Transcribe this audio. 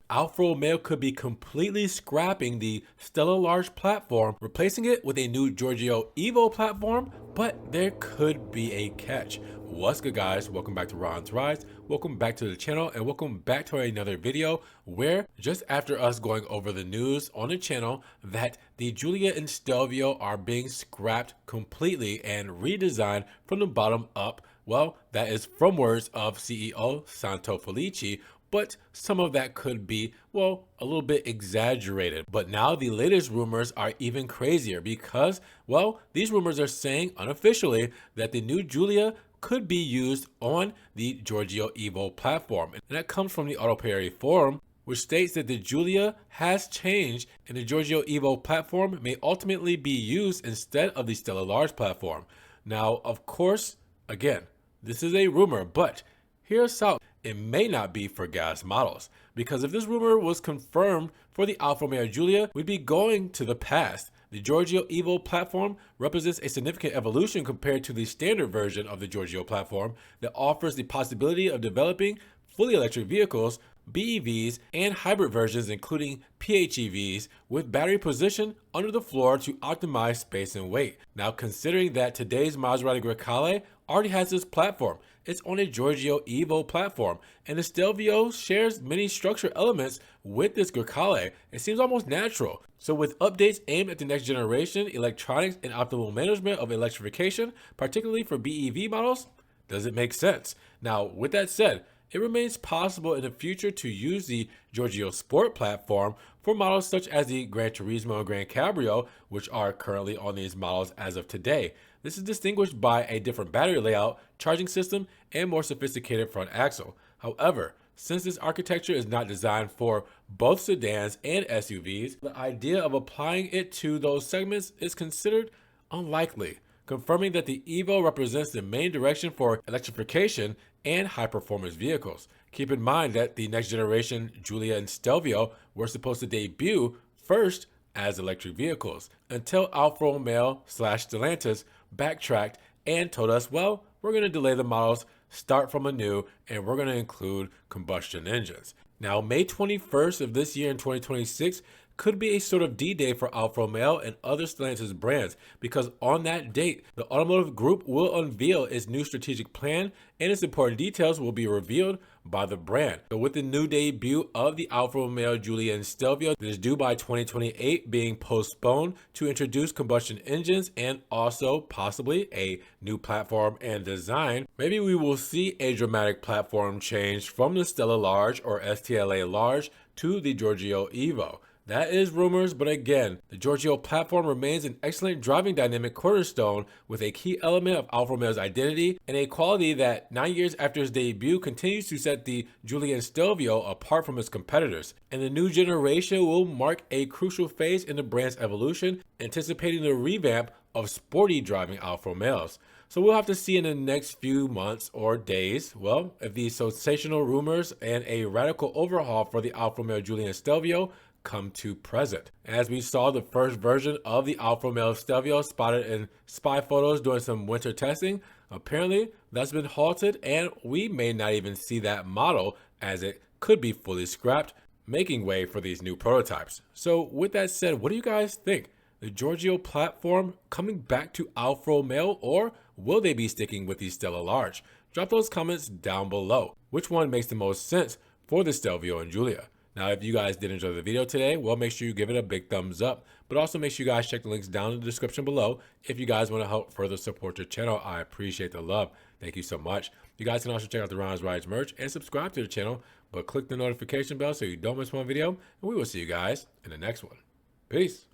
Alfa Romeo could be completely scrapping the STLA Large platform, replacing it with a new Giorgio Evo platform, but there could be a catch. What's good, guys? Welcome back to Ron's Rise. Welcome back to the channel, and welcome back to another video where, just after us going over the news on the channel that the Giulia and Stelvio are being scrapped completely and redesigned from the bottom up, well, that is from words of CEO Santo Felici, but some of that could be, well, a little bit exaggerated. But now the latest rumors are even crazier because, well, these rumors are saying unofficially that the new Giulia could be used on the Giorgio Evo platform. And that comes from the Autoperi forum, which states that the Giulia has changed and the Giorgio Evo platform may ultimately be used instead of the STLA Large platform. Now, of course, again, this is a rumor, but here's how it may not be for gas models. Because if this rumor was confirmed for the Alfa Romeo Giulia, we'd be going to the past. The Giorgio Evo platform represents a significant evolution compared to the standard version of the Giorgio platform that offers the possibility of developing fully electric vehicles, BEVs, and hybrid versions including PHEVs with battery position under the floor to optimize space and weight. Now, considering that today's Maserati Grecale already has this platform, it's on a Giorgio Evo platform, and the Stelvio shares many structure elements with this Grecale. It seems almost natural. So with updates aimed at the next generation, electronics, and optimal management of electrification, particularly for BEV models, does it make sense? Now, with that said, it remains possible in the future to use the Giorgio Sport platform for models such as the Gran Turismo and Gran Cabrio, which are currently on these models as of today. This is distinguished by a different battery layout, charging system, and more sophisticated front axle. However, since this architecture is not designed for both sedans and SUVs, the idea of applying it to those segments is considered unlikely, confirming that the Evo represents the main direction for electrification and high-performance vehicles. Keep in mind that the next generation Giulia and Stelvio were supposed to debut first as electric vehicles until Alfa Romeo / Stellantis backtracked and told us, well, we're going to delay the models, start from anew, and we're going to include combustion engines. Now, May 21st of this year in 2026 could be a sort of D-Day for Alfa Romeo and other Stellantis brands, because on that date, the automotive group will unveil its new strategic plan and its important details will be revealed by the brand. So with the new debut of the Alfa Romeo Giulia and Stelvio that is due by 2028 being postponed to introduce combustion engines and also possibly a new platform and design, maybe we will see a dramatic platform change from the STLA Large or STLA Large to the Giorgio Evo. That is rumors, but again, the Giorgio platform remains an excellent driving dynamic cornerstone with a key element of Alfa Romeo's identity and a quality that 9 years after its debut continues to set the Giulia and Stelvio apart from its competitors. And the new generation will mark a crucial phase in the brand's evolution, anticipating the revamp of sporty driving Alfa Romeos. So we'll have to see in the next few months or days, well, if these sensational rumors and a radical overhaul for the Alfa Romeo Giulia and Stelvio come to present. As we saw the first version of the Alfa Romeo Stelvio spotted in spy photos during some winter testing, apparently that's been halted and we may not even see that model as it could be fully scrapped, making way for these new prototypes. So with that said, what do you guys think? The Giorgio platform coming back to Alfa Romeo, or will they be sticking with the STLA Large? Drop those comments down below. Which one makes the most sense for the Stelvio and Giulia? Now, if you guys did enjoy the video today, well, make sure you give it a big thumbs up, but also make sure you guys check the links down in the description below if you guys want to help further support the channel. I appreciate the love. Thank you so much. You guys can also check out the Ron's Rides merch and subscribe to the channel, but click the notification bell so you don't miss one video, and we will see you guys in the next one. Peace.